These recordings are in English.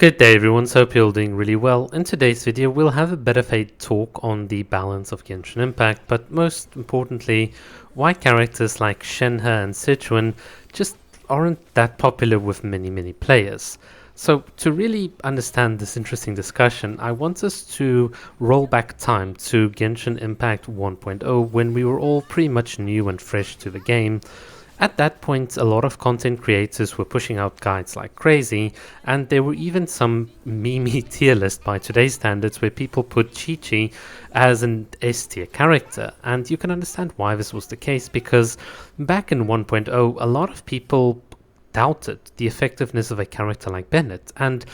Good day everyone, so hope you're all doing really well. In today's video we'll have a bit of a talk on the balance of Genshin Impact, but most importantly why characters like Shenhe and Sigewinne just aren't that popular with many players. So to really understand this interesting discussion, I want us to roll back time to Genshin Impact 1.0 when we were all pretty much new and fresh to the game. At that point, a lot of content creators were pushing out guides like crazy, and there were even some meme tier list by today's standards where people put Chi-Chi as an S tier character. And you can understand why this was the case, because back in 1.0, a lot of people doubted the effectiveness of a character like Bennett, and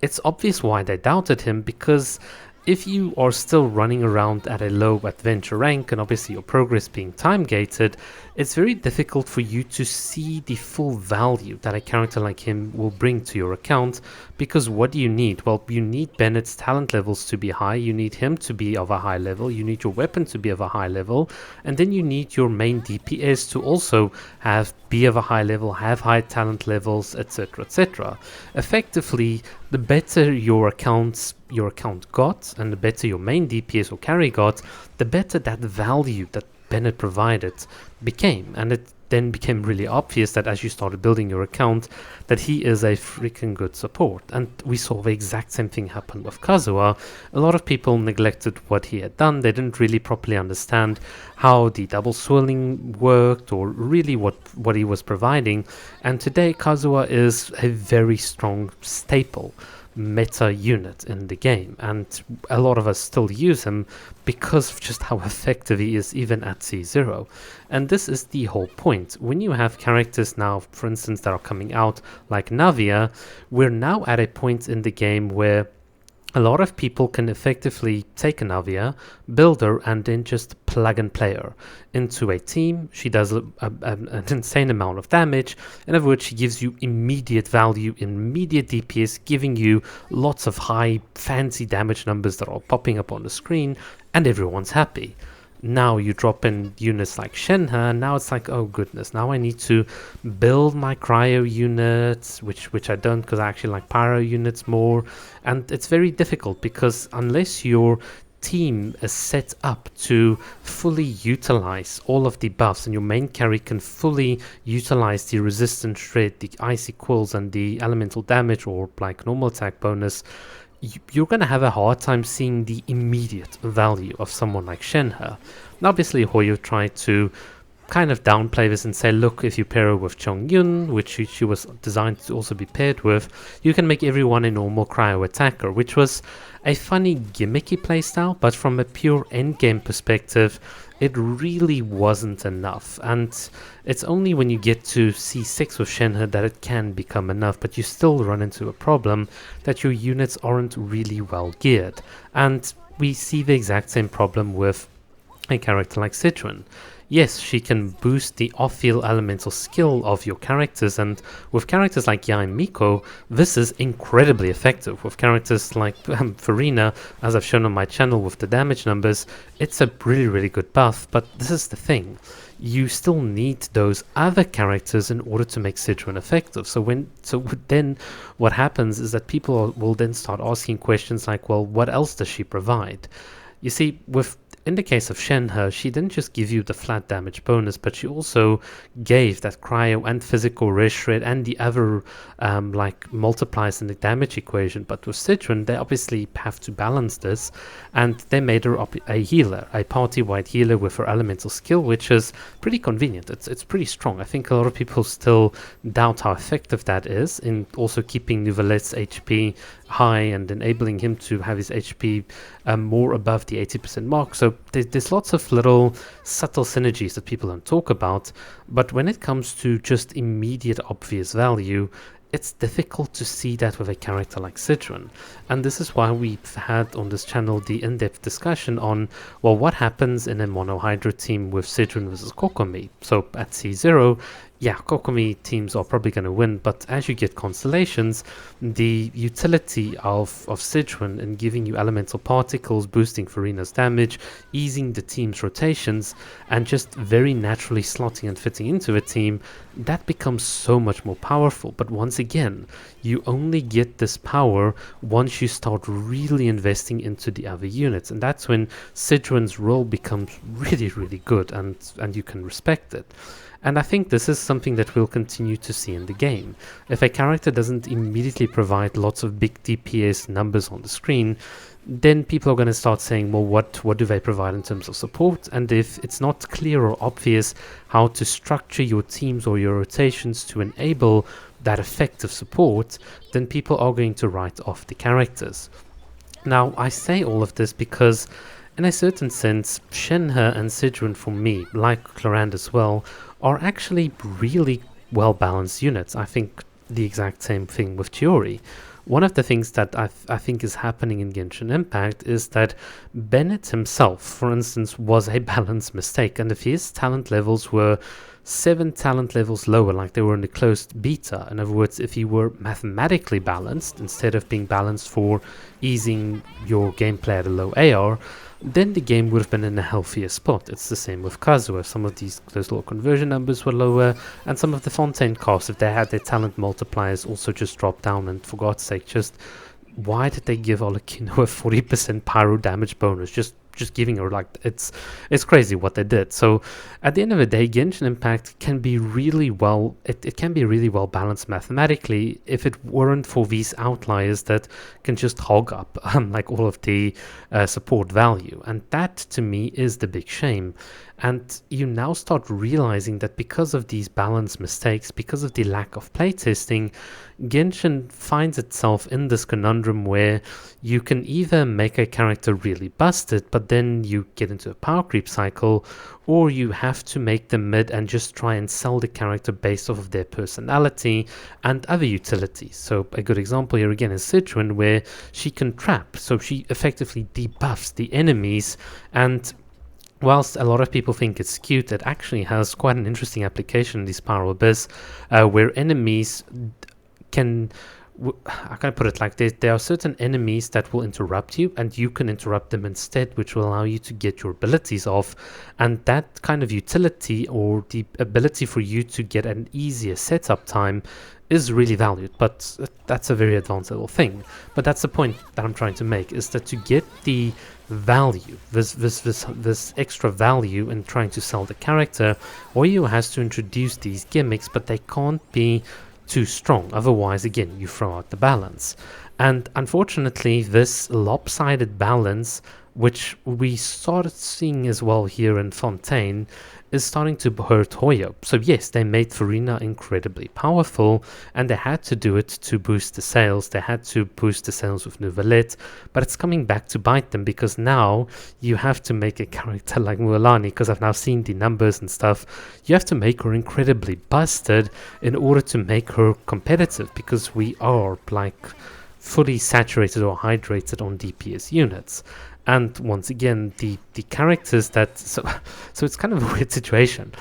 it's obvious why they doubted him, because if you are still running around at a low adventure rank and obviously your progress being time gated, it's very difficult for you to see the full value that a character like him will bring to your account. Because what do you need? Well, you need Bennett's talent levels to be high, you need him to be of a high level, you need your weapon to be of a high level, and then you need your main DPS to also be of a high level, have high talent levels, etc, etc. Effectively, the better your account got, and the better your main DPS or carry got, the better that value that Bennett provided became. And it then became really obvious that as you started building your account, that he is a freaking good support. And we saw the exact same thing happen with Kazuha. A lot of people neglected what he had done. They didn't really properly understand how the double swirling worked, or really what he was providing. And today Kazuha is a very strong staple meta unit in the game, and a lot of us still use him because of just how effective he is even at C0. And this is the whole point. When you have characters now, for instance, that are coming out like Navia, we're now at a point in the game where a lot of people can effectively take a Navia, build her, and then just plug and play her into a team. She does an insane amount of damage. In other words, she gives you immediate value, immediate DPS, giving you lots of high fancy damage numbers that are popping up on the screen, and everyone's happy. Now you drop in units like Shenhe, and now it's like, oh goodness, now I need to build my cryo units, which I don't, because I actually like pyro units more. And it's very difficult, because unless your team is set up to fully utilize all of the buffs, and your main carry can fully utilize the resistance shred, the icy quills, and the elemental damage or like normal attack bonus, you're going to have a hard time seeing the immediate value of someone like Shenhe. Now obviously Hoyo tried to kind of downplay this and say, look, if you pair her with Chongyun, which she was designed to also be paired with, you can make everyone a normal cryo attacker, which was a funny gimmicky playstyle, but from a pure endgame perspective, it really wasn't enough. And it's only when you get to C6 with Shenhe that it can become enough, but you still run into a problem that your units aren't really well geared. And we see the exact same problem with a character like Sigewinne. Yes, she can boost the off-field elemental skill of your characters, and with characters like Yae and Miko, this is incredibly effective. With characters like Farina, as I've shown on my channel with the damage numbers, it's a really good buff, but this is the thing. You still need those other characters in order to make Sigewinne effective. So then what happens is that people will then start asking questions like, well, what else does she provide? You see, in the case of Shenhe, she didn't just give you the flat damage bonus, but she also gave that cryo and physical res shred and the other like multipliers in the damage equation. But with Sigewinne, they obviously have to balance this, and they made her a healer, a party-wide healer with her elemental skill, which is pretty convenient. It's pretty strong. I think a lot of people still doubt how effective that is in also keeping Nouvelette's HP high and enabling him to have his HP more above the 80% mark. So there's lots of little subtle synergies that people don't talk about, but when it comes to just immediate obvious value, it's difficult to see that with a character like Sigewinne. And this is why we've had on this channel the in-depth discussion on, well, what happens in a mono Hydra team with Sigewinne versus Kokomi. So at C0, yeah, Kokomi teams are probably going to win, but as you get constellations, the utility of Sigewinne in giving you elemental particles, boosting Farina's damage, easing the team's rotations, and just very naturally slotting and fitting into a team, that becomes so much more powerful. But once again, you only get this power once you start really investing into the other units, and that's when Sigewinne's role becomes really, really good, and you can respect it. And I think this is something that we'll continue to see in the game. If a character doesn't immediately provide lots of big DPS numbers on the screen, then people are going to start saying, well, what do they provide in terms of support? And if it's not clear or obvious how to structure your teams or your rotations to enable that effective support, then people are going to write off the characters. Now, I say all of this because in a certain sense, Shenhe and Sigewinne for me, like Clorand as well, are actually really well balanced units. I think the exact same thing with Chiori. One of the things that I think is happening in Genshin Impact is that Bennett himself, for instance, was a balance mistake, and if his talent levels were 7 talent levels lower, like they were in the closed beta, in other words, if he were mathematically balanced instead of being balanced for easing your gameplay at a low AR, then the game would have been in a healthier spot. It's the thame with Kazuha. Some of those little conversion numbers were lower, and some of the Fontaine costs, if they had their talent multipliers, also just dropped down. And for God's sake, just why did they give Olakino a 40% pyro damage bonus? Just giving her, like, it's crazy what they did. So at the end of the day, Genshin Impact can be really well, it can be really well balanced mathematically if it weren't for these outliers that can just hog up like all of the support value, and that to me is the big shame. And you now start realizing that because of these balance mistakes, because of the lack of playtesting, Genshin finds itself in this conundrum where you can either make a character really busted, but then you get into a power creep cycle, or you have to make them mid and just try and sell the character based off of their personality and other utilities. So a good example here again is Sigewinne, where she can trap, so she effectively debuffs the enemies, and whilst a lot of people think it's cute, it actually has quite an interesting application in the Spiral Abyss, where enemies can, how can I put it, like there are certain enemies that will interrupt you, and you can interrupt them instead, which will allow you to get your abilities off, and that kind of utility, or the ability for you to get an easier setup time, is really valued. But that's a very advanced little thing. But that's the point that I'm trying to make, is that to get the value, this extra value in trying to sell the character, Oyo has to introduce these gimmicks, but they can't be too strong, otherwise again you throw out the balance. And unfortunately, this lopsided balance, which we started seeing as well here in Fontaine, is starting to hurt Hoyo. So yes, they made Farina incredibly powerful, and they had to do it to boost the sales. They had to boost the sales with Nouvellette, but it's coming back to bite them, because now you have to make a character like Mualani, because I've now seen the numbers and stuff. You have to make her incredibly busted in order to make her competitive, because we are like fully saturated or hydrated on DPS units. And once again, the characters that, so it's kind of a weird situation.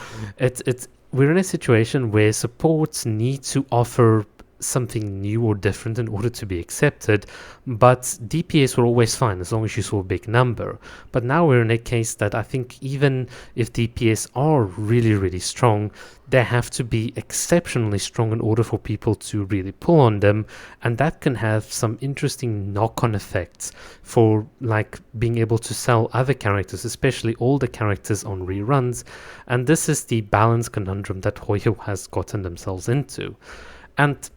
We're in a situation where supports need to offer something new or different in order to be accepted, but DPS were always fine as long as you saw a big number. But now we're in a case that I think even if DPS are really, really strong, they have to be exceptionally strong in order for people to really pull on them, and that can have some interesting knock-on effects for like being able to sell other characters, especially older characters on reruns. And this is the balance conundrum that Hoyo has gotten themselves into. And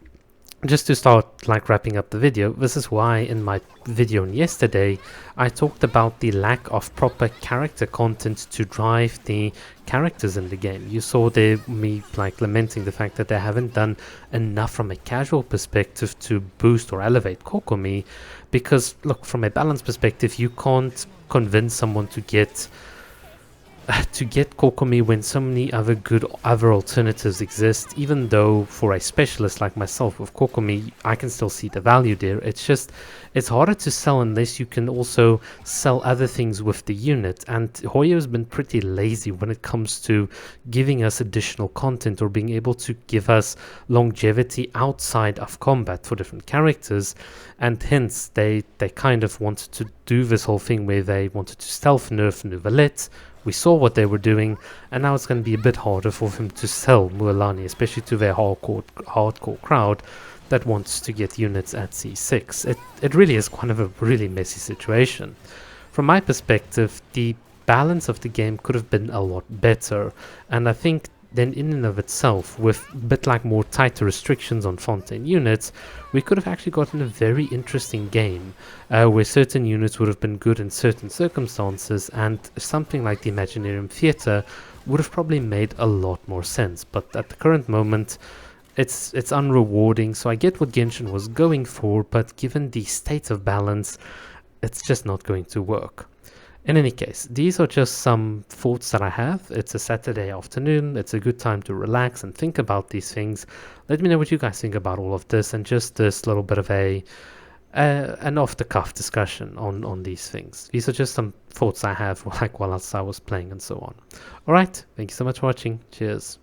just to start like wrapping up the video, this is why in my video yesterday I talked about the lack of proper character content to drive the characters in the game. You saw there me like lamenting the fact that they haven't done enough from a casual perspective to boost or elevate Kokomi, because look, from a balance perspective, you can't convince someone to get to get Kokomi when so many other alternatives exist, even though for a specialist like myself with Kokomi, I can still see the value there. It's harder to sell unless you can also sell other things with the unit, and Hoyo's been pretty lazy when it comes to giving us additional content or being able to give us longevity outside of combat for different characters, and hence they kind of wanted to do this whole thing where they wanted to stealth nerf Nuvalet. We saw what they were doing, and now it's going to be a bit harder for them to sell Mualani, especially to their hardcore crowd that wants to get units at C6. It really is kind of a really messy situation. From my perspective, the balance of the game could have been a lot better, and I think then in and of itself, with a bit like more tighter restrictions on Fontaine units, we could have actually gotten a very interesting game where certain units would have been good in certain circumstances, and something like the Imaginarium Theatre would have probably made a lot more sense. But at the current moment, it's unrewarding, so I get what Genshin was going for, but given the state of balance, it's just not going to work. In any case, these are just some thoughts that I have. It's a Saturday afternoon. It's a good time to relax and think about these things. Let me know what you guys think about all of this, and just this little bit of an off-the-cuff discussion on these things. These are just some thoughts I have like while I was playing and so on. Alright, thank you so much for watching. Cheers.